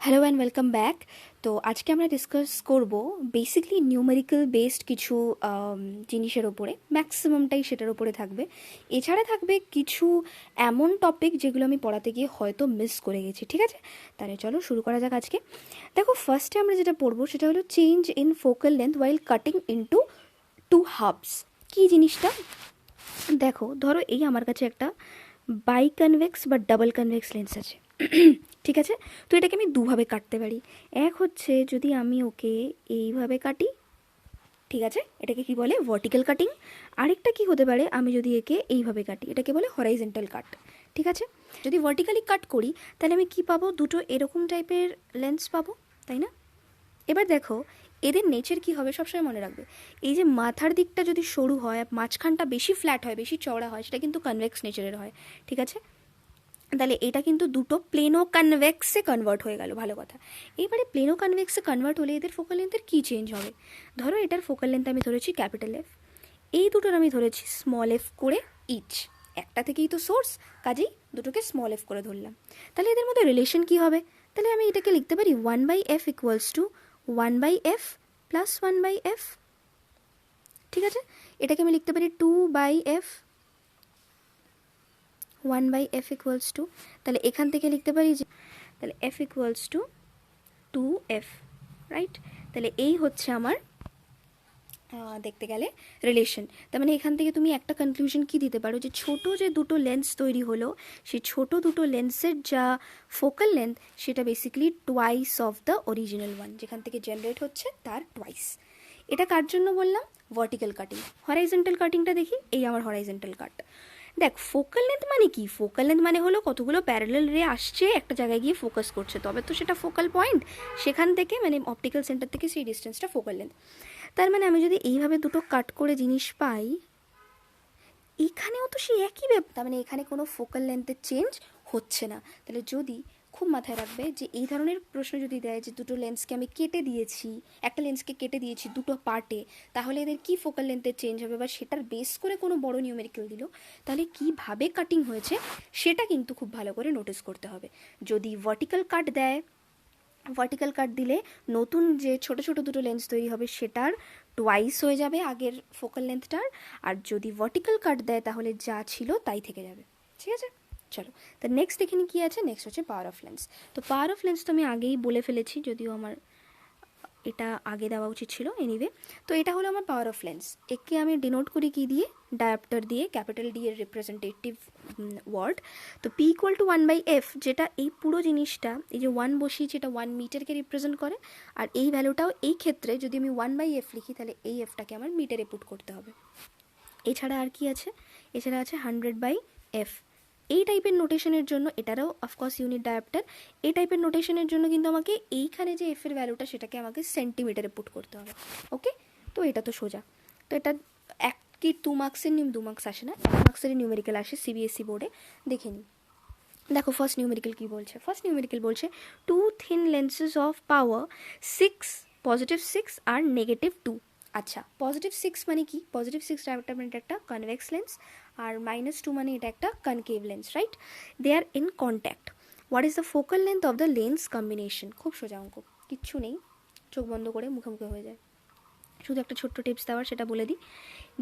Hello and welcome back. তো আজকে আমরা ডিসকাস করব বেসিকলি নিউমেরিক্যাল বেসড কিছু জিনিসের ওপরে, ম্যাক্সিমামটাই সেটার ওপরে থাকবে। এছাড়া থাকবে কিছু এমন টপিক যেগুলো আমি পড়াতে গিয়ে হয়তো মিস করে গেছি, ঠিক আছে? তাহলে চলো শুরু করা যাক আজকে। দেখো, ফার্স্টে আমরা যেটা পড়বো সেটা হলো change in focal length while cutting into two halves. কী জিনিসটা? দেখো, ধরো এই আমার কাছে একটা বাইকনভেক্স বা ডাবল কনভেক্স লেন্স আছে, ঠিক আছে? তো এটাকে আমি দুভাবে কাটতে পারি। এক হচ্ছে যদি আমি ওকে এইভাবে কাটি, ঠিক আছে, এটাকে কি বলে ভার্টিক্যাল কাটিং। আরেকটা কি হতে পারে, আমি যদি একে এইভাবে কাটি, এটাকে বলে হরাইজন্টাল কাট, ঠিক আছে? যদি ভার্টিক্যালি কাট করি তাহলে আমি কি পাবো? দুটো এরকম টাইপের লেন্স পাবো, তাই না? এবার দেখো এদের নেচার কী হবে সবসময় মনে রাখবে। এই যে মাথার দিকটা যদি সরু হয়, মাঝখানটা বেশি ফ্ল্যাট হয়, বেশি চওড়া হয়, সেটা কিন্তু কনভেক্স নেচারের হয়, ঠিক আছে? তাহলে এটা কিন্তু দুটো প্লেনো কনভেক্সে কনভার্ট হয়ে গেল, ভালো কথা। এইবারে প্লেনো কনভেক্সে কনভার্ট হলে এদের ফোকাল লেন্থের কী চেঞ্জ হবে? ধরো এটার ফোকাল লেন্থ আমি ধরেছি ক্যাপিটাল এফ, এই দুটোর আমি ধরেছি স্মল এফ করে ইচ। একটা থেকেই তো সোর্স, কাজেই দুটোকে স্মল এফ করে ধরলাম। তাহলে এদের মধ্যে রিলেশন কী হবে? তাহলে আমি এটাকে লিখতে পারি 1/f equals to 1/f plus 1/f, ঠিক আছে? এটাকে আমি লিখতে পারি 2/f 1/f ইকুয়ালস টু, তাহলে এখান থেকে লিখতে পারি যে তাহলে f equals to 2f, right? তাহলে এই হচ্ছে আমার দেখতে গেলে রিলেশন। তার মানে এখান থেকে তুমি একটা কনক্লুশন কি দিতে পারো, যে ছোট যে দুটো লেন্স তৈরি হলো, সেই ছোট দুটো লেন্সের যা ফোকাল লেন্থ সেটা basically twice of the original one, যেখান থেকে জেনারেট হচ্ছে তার টুয়াইস। এটা কার জন্য বললাম? Vertical cutting. হরাইজন্টাল কাটিংটা দেখি, এই আমার হরাইজন্টাল কাট। দেখ, ফোকাল লেন্থ মানে কি? ফোকাল লেন্থ মানে হলো কতগুলো প্যারালাল রে আসছে, একটা জায়গায় গিয়ে ফোকাস করছে, তবে তো সেটা ফোকাল পয়েন্ট। সেখান থেকে মানে অপটিক্যাল সেন্টার থেকে সেই ডিস্টেন্সটা ফোকাল লেন্থ। তার মানে আমি যদি এইভাবে দুটো কাট করে জিনিস পাই, এখানেও তো সেই একই ব্যাপার। তার মানে এখানে কোনো ফোকাল লেন্থের চেঞ্জ হচ্ছে না। তাহলে যদি খুব মাথায় রাখবে যে এই ধরনের প্রশ্ন যদি দেয় যে দুটো লেন্সকে আমি কেটে দিয়েছি, একটা লেন্সকে কেটে দিয়েছি দুটো পার্টে, তাহলে এদের কি ফোকাল লেন্থের চেঞ্জ হবে, বা সেটার বেস করে কোনো বড় নিউমেরিক্যাল দিল, তাহলে কীভাবে কাটিং হয়েছে সেটা কিন্তু খুব ভালো করে নোটিস করতে হবে। যদি ভার্টিক্যাল কাট দেয়, ভার্টিক্যাল কাট দিলে নতুন যে ছোট ছোট দুটো লেন্স তৈরি হবে সেটার টুয়াইস হয়ে যাবে আগের ফোকাল লেন্থটার। আর যদি ভার্টিক্যাল কাট দেয় তাহলে যা ছিল তাই থেকে যাবে, ঠিক আছে? চলো, তো নেক্সট এখানে কী আছে? নেক্সট হচ্ছে পাওয়ার অফ লেন্স। তো পাওয়ার অফ লেন্স তো আমি আগেই বলে ফেলেছি, যদিও আমার এটা আগে দেওয়া উচিত ছিল, এনিওয়ে। তো এটা হলো আমার পাওয়ার অফ লেন্স। একে আমি ডিনোট করি কি দিয়ে? ডায়াপ্টার দিয়ে, ক্যাপিটাল ডি এর রিপ্রেজেন্টেটিভ ওয়ার্ড। তো পি ইকুয়াল টু 1/f, যেটা এই পুরো জিনিসটা, এই যে 1 বসিয়েছি, এটা 1 মিটারকে রিপ্রেজেন্ট করে। আর এই ভ্যালুটাও এই ক্ষেত্রে যদি আমি 1/f লিখি, তাহলে এই এফটাকে আমার মিটারে পুট করতে হবে। এছাড়া আর কি আছে? এছাড়া আছে 100/f। এই টাইপের নোটেশনের জন্য, এটারও অফকোর্স ইউনিট ডায়াপ্টার, এই টাইপের নোটেশনের জন্য কিন্তু আমাকে এইখানে যে এফের ভ্যালুটা সেটাকে আমাকে সেন্টিমিটারে পুট করতে হবে। ওকে, তো এটা তো সোজা। তো এটা এক কি 2 মার্কসের 2 মার্কস আসে না, 1 মার্কসের নিউমেরিক্যাল আসে সিবিএসসি বোর্ডে, দেখে নিই। দেখো ফার্স্ট নিউমেরিক্যাল কী বলছে? ফার্স্ট নিউমেরিক্যাল বলছে two thin lenses of power 6, +6 আর -2। আচ্ছা, +6 মানে কি? +6 ডায়ামিটার মানে এটা একটা কনভেক্স লেন্স, আর -2 মানে এটা একটা concave lens, right? They are in contact. What is the focal length of the lens combination? খুব সোজা অঙ্ক, কিচ্ছু নেই, চোখ বন্ধ করে মুখে মুখে হয়ে যায়। শুধু একটা ছোট্ট টিপস দেওয়ার, সেটা বলে দিই।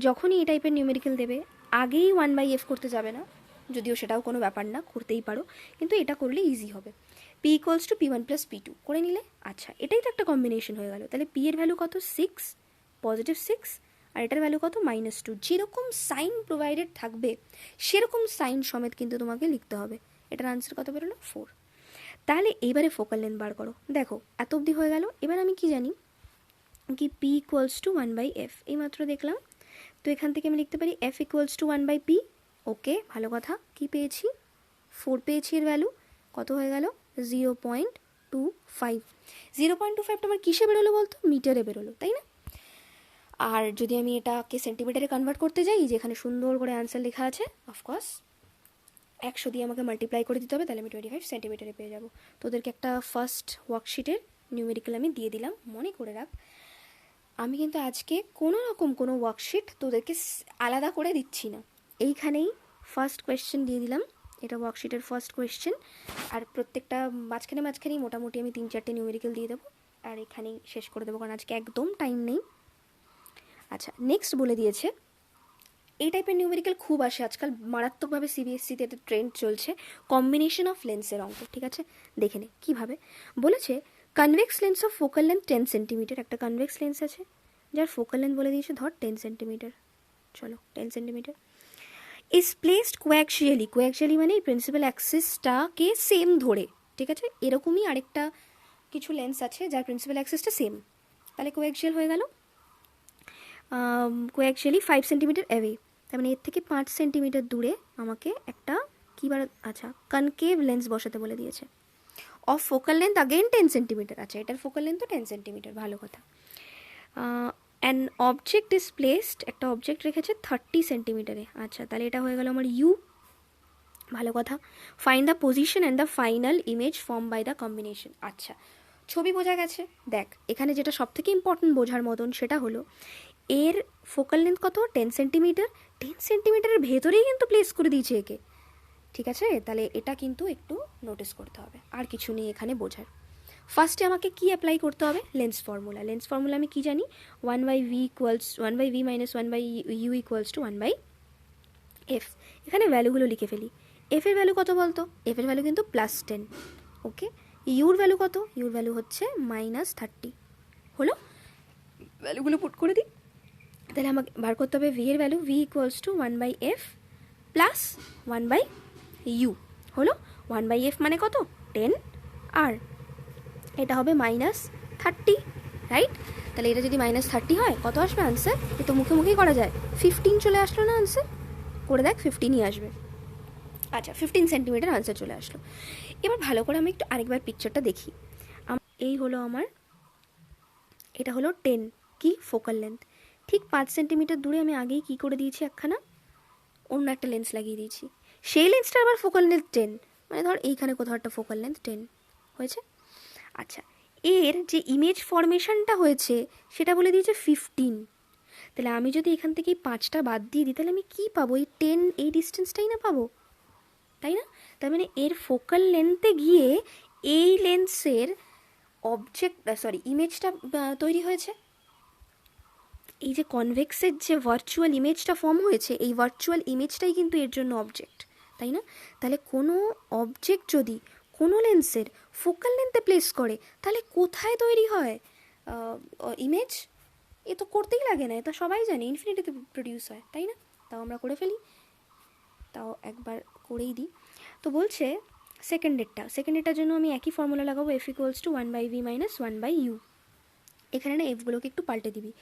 যখনই এই টাইপের নিউমেরিক্যাল দেবে, আগেই 1/f করতে যাবে না, যদিও সেটাও কোনো ব্যাপার না, করতেই পারো, কিন্তু এটা করলে ইজি হবে। P equals to P1 + P2 করে নিলে, আচ্ছা এটাই তো একটা কম্বিনেশন হয়ে গেল। তাহলে পি এর ভ্যালু কত? 6, +6, আর এটার ভ্যালু কত? -2। যেরকম সাইন প্রোভাইডেড থাকবে সেরকম সাইন সমেত কিন্তু তোমাকে লিখতে হবে। এটার আনসার কত বেরোলো? 4। তাহলে এইবারে ফোকাল লেন্থ বার করো। দেখো এত অবধি হয়ে গেল। এবার আমি কি জানি কি P ইকুয়ালস টু 1/f, এইমাত্র দেখলাম। তো এখান থেকে আমি লিখতে পারি f ইকুয়ালস টু 1/p। ওকে, ভালো কথা। কি পেয়েছি? 4 পেয়েছি। এর ভ্যালু কত হয়ে গেল? 0.25। 0.25 তোমার কিসে বেরোলো বলতো? মিটারে বেরোলো, তাই না? আর যদি আমি এটাকে সেন্টিমিটারে কনভার্ট করতে যাই, যেখানে সুন্দর করে অ্যান্সার লেখা আছে, অফকোর্স 100 দিয়ে আমাকে মাল্টিপ্লাই করে দিতে হবে, তাহলে আমি 25 সেন্টিমিটারে পেয়ে যাবো। তোদেরকে একটা ফার্স্ট ওয়ার্কশিটের নিউমেরিক্যাল আমি দিয়ে দিলাম, মনে করে রাখ। আমি কিন্তু আজকে কোনো রকম কোনো ওয়ার্কশিট তোদেরকে আলাদা করে দিচ্ছি না, এইখানেই ফার্স্ট কোয়েশ্চেন দিয়ে দিলাম, এটা ওয়ার্কশিটের ফার্স্ট কোয়েশ্চেন। আর প্রত্যেকটা মাঝখানেই মোটামুটি আমি 3-4টে নিউমেরিক্যাল দিয়ে দেবো, আর এখানেই শেষ করে দেবো, কারণ আজকে একদম টাইম নেই। আচ্ছা, নেক্সট বলে দিয়েছে, এই টাইপের নিউমেরিক্যাল খুব আসে আজকাল, মারাত্মকভাবে সিবিএসসিতে এটা ট্রেন্ড চলছে, কম্বিনেশন অফ লেন্সের অঙ্ক। ঠিক আছে, দেখে নে কীভাবে বলেছে। Convex lens of focal length 10 centimetre, একটা কনভেক্স লেন্স আছে যার ফোকাল লেন্থ বলে দিয়েছে ধর 10 সেন্টিমিটার, চলো 10 সেন্টিমিটার, ইজ প্লেসড কোয়াক্সিয়ালি, কোয়াক্সিয়ালি মানে প্রিন্সিপাল অ্যাক্সিসটাকে সেম ধরে। ঠিক আছে, এরকমই আরেকটা কিছু লেন্স আছে যার প্রিন্সিপাল অ্যাক্সিসটা সেম, তাহলে কোয়াক্সিয়াল হয়ে গেল। কোয়াক্সিয়ালি 5 সেন্টিমিটার অ্যাওয়ে, তার মানে এর থেকে 5 সেন্টিমিটার দূরে আমাকে একটা কী বার, আচ্ছা কনকেভ লেন্স বসাতে বলে দিয়েছে, of focal length again 10 centimetre. আচ্ছা, এটার ফোকাল লেন্থ তো 10 সেন্টিমিটার, ভালো কথা। অ্যান অবজেক্ট ইজ প্লেসড, একটা অবজেক্ট রেখেছে 30 সেন্টিমিটারে। আচ্ছা, তাহলে এটা হয়ে গেল আমার ইউ, ভালো কথা। Find the position and the final image form by the combination. আচ্ছা, ছবি বোঝা গেছে। দেখ, এখানে যেটা সব থেকে ইম্পর্টেন্ট বোঝার মতন সেটা হলো এর ফোকাল লেন্থ কত, 10 সেন্টিমিটার। 10 সেন্টিমিটারের ভেতরেই কিন্তু প্লেস করে দিয়েছে একে। ঠিক আছে, তাহলে এটা কিন্তু একটু নোটিস করতে হবে, আর কিছু নেই এখানে বোঝার। ফার্স্টে আমাকে কি অ্যাপ্লাই করতে হবে, লেন্স ফর্মুলা। লেন্স ফর্মুলা আমি কি জানি, 1/v minus 1/u equals to 1/f। এখানে ভ্যালুগুলো লিখে ফেলি। এফ এর ভ্যালু কত বলতো, এফ এর ভ্যালু কিন্তু +10। ওকে, ইউর ভ্যালু কত, ইউর ভ্যালু হচ্ছে -30। হলো, ভ্যালুগুলো পুট করে দিই। তাহলে আমাকে বার করতে হবে ভি এর value, V equals to 1/f plus 1/u। হলো, 1/f মানে কত, 10, আর এটা হবে -30, রাইট? তাহলে এটা যদি -30 হয় কত আসবে আনসার, এ তো মুখে মুখেই করা যায়, 15 চলে আসলো না আনসার, করে দেখ 15ই আসবে। আচ্ছা, 15 সেন্টিমিটার আনসার চলে আসলো। এবার ভালো করে আমি একটু আরেকবার পিকচারটা দেখি। এই হলো আমার, এটা হলো 10 কি ফোকাল লেন্থ, ঠিক 5 সেন্টিমিটার দূরে আমি আগেই কি করে দিয়েছি, একখানা অন্য একটা লেন্স লাগিয়ে দিয়েছি, সেই লেন্সটা আবার ফোকাল লেন্থ 10, মানে ধর এইখানে কোথাও একটা ফোকাল লেন্থ 10 হয়েছে। আচ্ছা, এর যে ইমেজ ফরমেশনটা হয়েছে সেটা বলে দিয়েছে 15। তাহলে আমি যদি এখান থেকে 5টা বাদ দিয়ে দিই তাহলে আমি কী পাবো, এই 10, এই ডিস্টেন্সটাই না পাবো, তাই না? তার মানে এর ফোকাল লেন্থে গিয়ে এই লেন্সের ইমেজটা তৈরি হয়েছে। এই যে কনভেক্সের যে ভার্চুয়াল ইমেজটা ফর্ম হয়েছে, এই ভার্চুয়াল ইমেজটাই কিন্তু এর জন্য অবজেক্ট, তাই না? তাহলে কোনো অবজেক্ট যদি কোনো লেন্সের ফোকাল লেন্থে প্লেস করে তাহলে কোথায় তৈরি হয় ইমেজ? এ তো করতেই লাগে না, এটা সবাই জানে, ইনফিনিটিতে প্রডিউস হয়, তাই না? তাও আমরা করে ফেলি, তাও একবার করেই দিই। তো বলছে সেকেন্ডেরটার জন্য আমি একই ফর্মুলা লাগাবো, F equals to 1/v minus 1/u। এখানে না এফগুলোকে একটু পাল্টে দিবি,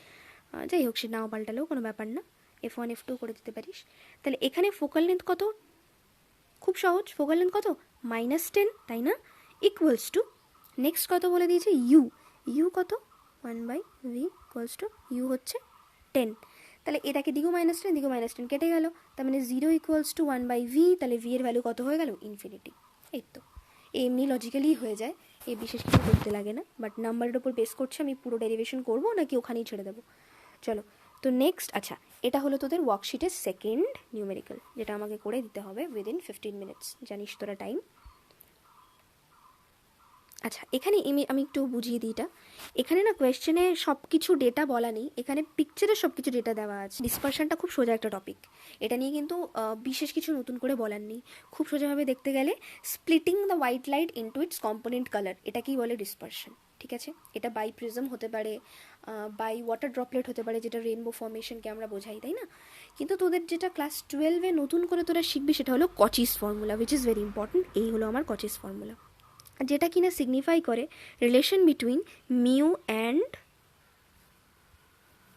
যাই হোক সে নাও পাল্টালেও কোনো ব্যাপার না, F1 F2 করে দিতে পারিস। তাহলে এখানে ফোকাল লেন্থ কত, খুব সহজ, ফোকাল লেন্থ কত, -10, তাই না? ইকুয়ালস টু নেক্সট কত বলে দিয়েছে, ইউ কত, 1/v ইকুয়ালস টু ইউ হচ্ছে 10। তাহলে এটাকে দিগো -10 দিগো -10 কেটে গেল, তার মানে 0 ইকুয়ালস টু 1/v, তাহলে v এর ভ্যালু কত হয়ে গেল, ইনফিনিটি। এই তো এমনি লজিক্যালি হয়ে যায়, এই বিশেষ কিছু করতে লাগে না, বাট নাম্বারের ওপর বেস করছে, আমি পুরো ডেরিভেশন করবো নাকি ওখানেই ছেড়ে দেবো। চলো, তো নেক্সট, আচ্ছা এটা হলো তোদের ওয়ার্কশিটের সেকেন্ড নিউমেরিক্যাল, যেটা আমাকে করে দিতে হবে উইদিন 15 মিনিটস, জানিস তোরা টাইম। আচ্ছা, এখানে আমি একটু বুঝিয়ে দিই এটা। এখানে না কোয়েশ্চেনে সব কিছু ডেটা বলা নেই, এখানে পিকচারে সব কিছু ডেটা দেওয়া আছে। ডিসপারশনটা খুব সোজা একটা টপিক, এটা নিয়ে কিন্তু বিশেষ কিছু নতুন করে বলার নেই। খুব সোজাভাবে দেখতে গেলে splitting the white light into it's component colour, এটাকেই বলে ডিসপারশন। ঠিক আছে, এটা বাই প্রিজম হতে পারে, বাই ওয়াটার ড্রপলেট হতে পারে, যেটা রেনবো ফর্মেশনকে আমরা বোঝাই, তাই না? কিন্তু তোদের যেটা ক্লাস 12-এ নতুন করে তোরা শিখবি সেটা হলো Cauchy's formula, which is very important. এই হলো আমার কচিস ফর্মুলা, যেটা কিনা সিগনিফাই করে relation between mu and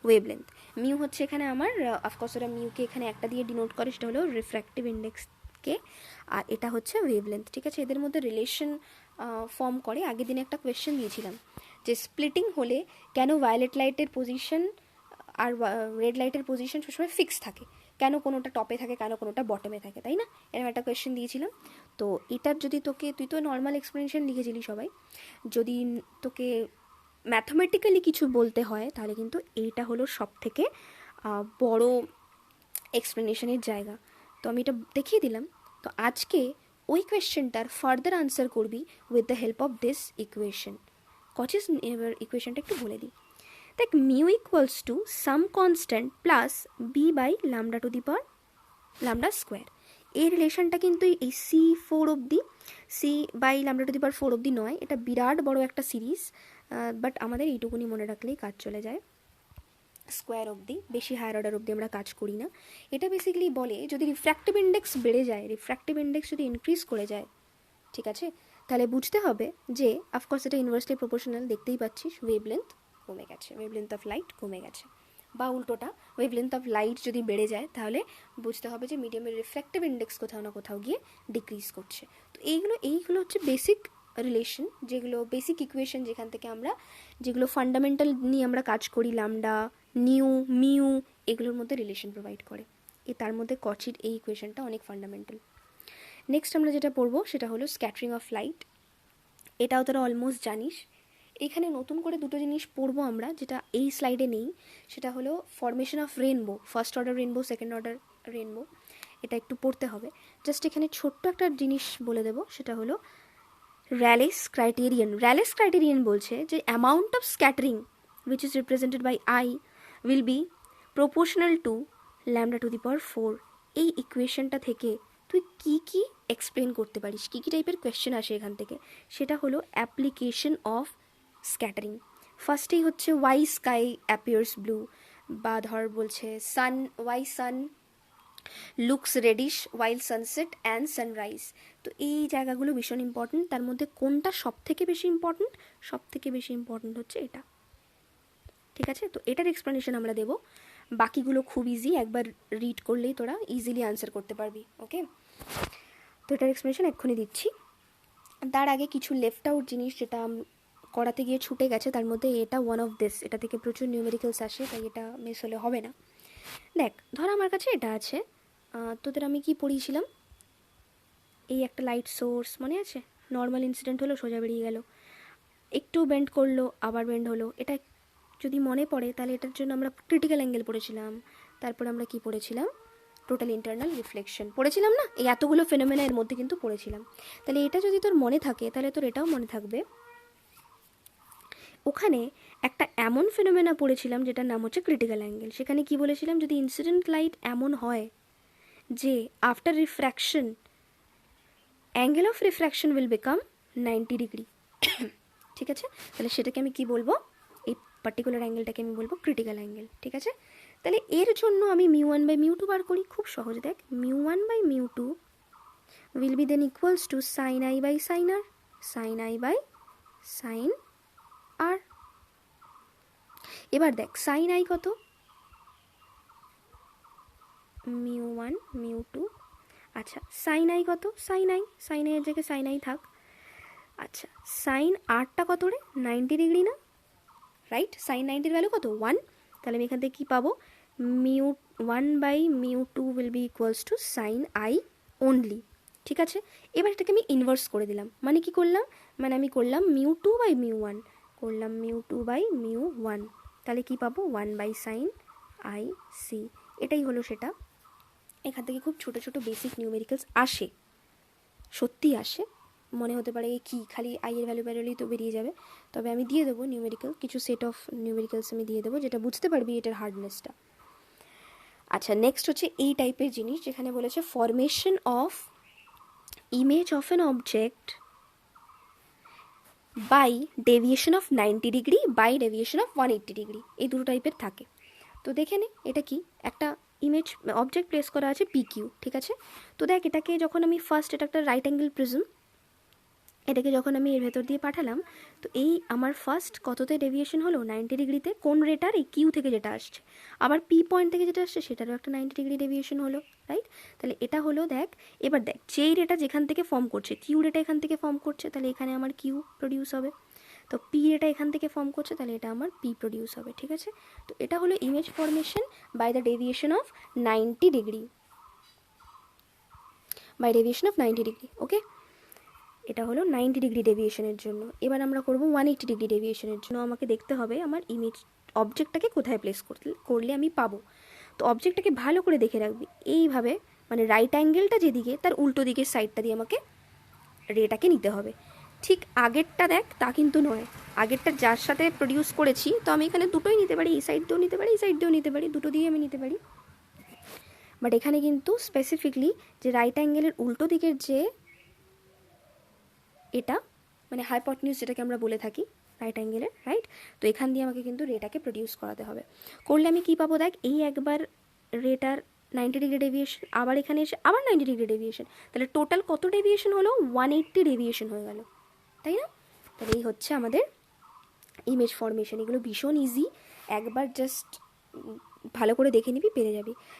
wavelength. Mu হচ্ছে এখানে আমার, অফকোর্স ওরা মিউকে এখানে একটা দিয়ে ডিনোট করে, সেটা হলো রিফ্র্যাক্টিভ ইন্ডেক্সকে, আর এটা হচ্ছে ওয়েভলেন্থ। ঠিক আছে, এদের মধ্যে রিলেশন ফর্ম করে। আগের দিনে একটা কোয়েশ্চেন দিয়েছিলাম যে স্প্লিটিং হলে কেন ভায়োলেট লাইটের পজিশন আর রেড লাইটের পজিশন সবসময় ফিক্স থাকে, কেন কোনোটা টপে থাকে কেন কোনোটা বটমে থাকে, তাই না? এরকম একটা কোয়েশ্চেন দিয়েছিলাম। তো এটার যদি তোকে, তুই তো নর্মাল এক্সপ্লেনেশন লিখেছিলি সবাই, যদি তোকে ম্যাথমেটিক্যালি কিছু বলতে হয় তাহলে কিন্তু এইটা হলো সব থেকে বড় এক্সপ্লেনেশনের জায়গা। তো আমি এটা দেখিয়ে দিলাম, তো আজকে ওই কোয়েশ্চেনটার ফার্দার আনসার করবি with the help of this equation. Cauchy's এবার ইকুয়েশনটা একটু বলে দিই। দেখ mu equals to some constant plus B by lambda to the power lambda square. এই রিলেশনটা কিন্তু এই C4 অবধি, C by lambda to the power 4 অবধি নয়, এটা বিরাট বড় একটা সিরিজ, বাট আমাদের এইটুকুনি মনে রাখলেই কাজ চলে যায়। স্কোয়ার অবধি, বেশি হায়ার অর্ডার অবধি আমরা কাজ করি না। এটা বেসিক্যালি বলে যদি রিফ্র্যাক্টিভ ইন্ডেক্স বেড়ে যায়, রিফ্র্যাক্টিভ ইন্ডেক্স যদি ইনক্রিজ করে যায়, ঠিক আছে, তাহলে বুঝতে হবে যে অফকোর্স এটা ইনভার্সলি প্রপোর্শনাল, দেখতেই পাচ্ছিস ওয়েভলেন্থ কমে গেছে, ওয়েভলেন্থ অফ লাইট কমে গেছে। বা উল্টোটা, ওয়েভলেন্থ অফ লাইট যদি বেড়ে যায় তাহলে বুঝতে হবে যে মিডিয়ামের রিফ্র্যাক্টিভ ইন্ডেক্স কোথাও না কোথাও গিয়ে ডিক্রিজ করছে। তো এইগুলো হচ্ছে বেসিক রিলেশন, যেগুলো বেসিক ইকুয়েশন, যেখান থেকে আমরা যেগুলো ফান্ডামেন্টাল নিয়ে আমরা কাজ করি, ল্যামডা, নিউ, মিউ, এগুলোর মধ্যে রিলেশন প্রোভাইড করে। তার মধ্যে কচির এই ইকুয়েশনটা অনেক ফান্ডামেন্টাল। নেক্সট আমরা যেটা পড়বো সেটা হলো স্ক্যাটারিং অফ লাইট। এটাও তোরা অলমোস্ট জানিস। এখানে নতুন করে দুটো জিনিস পড়বো আমরা, যেটা এই স্লাইডে নেই। সেটা হলো formation of rainbow, first order rainbow, second order rainbow. এটা একটু পড়তে হবে। জাস্ট এখানে ছোট্ট একটা জিনিস বলে দেবো, সেটা হলো র্যালেস ক্রাইটেরিয়ান। র্যালেস ক্রাইটেরিয়ান বলছে যে amount of scattering which is represented by I will be proportional to lambda to the power 4। এই ইকুয়েশনটা থেকে তুই কি এক্সপ্লেন করতে পারিস, কী টাইপের কোয়েশ্চেন আসে এখান থেকে, সেটা হলো অ্যাপ্লিকেশন অফ স্ক্যাটারিং। ফার্স্টেই হচ্ছে ওয়াই স্কাই অ্যাপিয়ার্স ব্লু, বা ধর বলছে why sun looks reddish while sunset and sunrise. তো এই জায়গাগুলো ভীষণ ইম্পর্টেন্ট। তার মধ্যে কোনটা সব থেকে বেশি ইম্পর্টেন্ট? সব থেকে বেশি ইম্পর্টেন্ট হচ্ছে এটা, ঠিক আছে। তো এটার এক্সপ্লেনেশন আমরা দেবো। বাকিগুলো খুব ইজি, একবার রিড করলেই তোরা ইজিলি আনসার করতে পারবি। ওকে, তো এটার এক্সপ্লেনেশন এক্ষুনি দিচ্ছি। তার আগে কিছু লেফট আউট জিনিস যেটা করাতে গিয়ে ছুটে গেছে, তার মধ্যে এটা ওয়ান অফ দিস। এটা থেকে প্রচুর নিউমেরিক্যালস আসে, তাই এটা মিস হলে হবে না। দেখ, ধর আমার কাছে এটা আছে, তোদের আমি কি পড়িয়েছিলাম, এই একটা লাইট সোর্স মনে আছে, নর্মাল ইনসিডেন্ট হলো, সোজা বেরিয়ে গেল, একটু বেন্ড করলো, আবার বেন্ড হলো। এটা যদি মনে পড়ে তাহলে এটার জন্য আমরা ক্রিটিক্যাল অ্যাঙ্গেল পড়েছিলাম, তারপর আমরা কি পড়েছিলাম, টোটাল ইন্টারনাল রিফ্লেকশন পড়েছিলাম না? এই এতগুলো ফেনোমেনা এর মধ্যে কিন্তু পড়েছিলাম। তাহলে এটা যদি তোর মনে থাকে তাহলে তোর এটাও মনে থাকবে। ওখানে একটা এমন ফেনোমেনা পড়েছিলাম যেটার নাম হচ্ছে ক্রিটিক্যাল অ্যাঙ্গেল। সেখানে কি বলেছিলাম, যদি ইনসিডেন্ট লাইট এমন হয় যে after refraction angle of refraction will become 90 degree, ঠিক আছে, তাহলে সেটাকে আমি কি বলবো, এই পার্টিকুলার অ্যাঙ্গেলটাকে আমি বলবো ক্রিটিক্যাল অ্যাঙ্গেল, ঠিক আছে। তাহলে এর জন্য আমি μ1 বাই μ2 বার করি, খুব সহজ। দেখ, μ1 by μ2 will be then equals to sine i by sine r, sine i by sine r. এবার দেখ সাইন আই কত, μ1 μ2, আচ্ছা সাইন আই কত, সাইন আইয়ের জায়গায় সাইন আই থাক। আচ্ছা সাইন আরটা কত রে, 90 ডিগ্রি না, রাইট? সাইন 90-র ভ্যালু কত, 1। তাহলে আমি এখান থেকে কী পাবো, μ1 by μ2 will be equals to sine i only, ঠিক আছে। এবার এটাকে আমি ইনভার্স করে দিলাম, মানে কি করলাম, মানে আমি করলাম μ2 বাই μ1, করলাম μ2 বাই μ1, তাহলে কি পাবো, 1 বাই সাইন আই সি। এটাই হলো সেটা। এখান থেকে খুব ছোটো ছোটো বেসিক নিউমেরিক্যালস আসে, সত্যি আসে। মনে হতে পারে কি খালি আইয়ের ভ্যালু বেরোলেই তো বেরিয়ে যাবে, তবে আমি দিয়ে দেবো নিউমেরিক্যাল, কিছু সেট অফ নিউমেরিক্যালস আমি দিয়ে দেবো, যেটা বুঝতে পারবি এটার হার্ডনেসটা। আচ্ছা, নেক্সট হচ্ছে এই টাইপের জিনিস, যেখানে বলেছে formation of image of an object by deviation of 90 degree by deviation of 180 degree, এই দুটো টাইপের থাকে। তো দেখে নে এটা কি, একটা ইমেজ অবজেক্ট প্লেস করা আছে PQ, ঠিক আছে। তো দেখ এটাকে যখন আমি ফার্স্ট, এটা একটা রাইট অ্যাঙ্গেল প্রিজম, এটাকে যখন আমি এর ভেতর দিয়ে পাঠালাম, তো এই আমার ফার্স্ট কততে ডেভিয়েশন হলো, 90 ডিগ্রিতে, কোন রেটার, এই কিউ থেকে যেটা আসছে, আবার পি পয়েন্ট থেকে যেটা আসছে সেটারও একটা 90 ডিগ্রি ডেভিয়েশন হলো, রাইট? তাহলে এটা হলো, দেখ এবার দেখ, যেই রেটা যেখান থেকে ফর্ম করছে, কিউ রেটা এখান থেকে ফর্ম করছে, তাহলে এখানে আমার কিউ প্রডিউস হবে। তো পি রেটা এখান থেকে ফর্ম করছে, তাহলে এটা আমার পি প্রডিউস হবে, ঠিক আছে। তো এটা হলো image formation by the deviation of 90 degree, by deviation of 90 degree, okay. এটা হলো 90 ডিগ্রি ডেভিয়েশনের জন্য। এবার আমরা করব 180 ডিগ্রি ডেভিয়েশনের জন্য। আমাকে দেখতে হবে আমার ইমেজ অবজেক্টটাকে কোথায় প্লেস করলে আমি পাবো। তো অবজেক্টটাকে ভালো করে দেখে রাখবি, এইভাবে মানে রাইট অ্যাঙ্গেলটা যেদিকে তার উল্টো দিকের সাইডটা দিয়ে আমাকে রেটাকে নিতে হবে। ঠিক আগেরটা দেখ তা কিন্তু নয়, আগেরটা যার সাথে প্রডিউস করেছি তো আমি এখানে দুটোই নিতে পারি, এই সাইড দিয়েও নিতে পারি এই সাইড দিয়েও নিতে পারি, দুটো দিয়ে আমি নিতে পারি। বাট এখানে কিন্তু স্পেসিফিকলি যে রাইট অ্যাঙ্গেলের উল্টো দিকের যে এটা মানে হাইপোটেনিউজ যেটাকে আমরা বলে থাকি রাইট অ্যাঙ্গেলের, রাইট? তো এখান দিয়ে আমাকে কিন্তু রেটাকে প্রডিউস করাতে হবে। করলে আমি কী পাবো দেখ, এই একবার রেটার 90 ডিগ্রি ডেভিয়েশন, আবার এখানে এসে আবার 90 ডিগ্রি ডেভিয়েশন, তাহলে টোটাল কত ডেভিয়েশন হলো? 180 ডেভিয়েশন হয়ে গেল, তাই না? তাহলে এই হচ্ছে আমাদের ইমেজ ফরমেশন। এগুলো ভীষণ ইজি, একবার জাস্ট ভালো করে দেখে নিবি পেরে যাবি।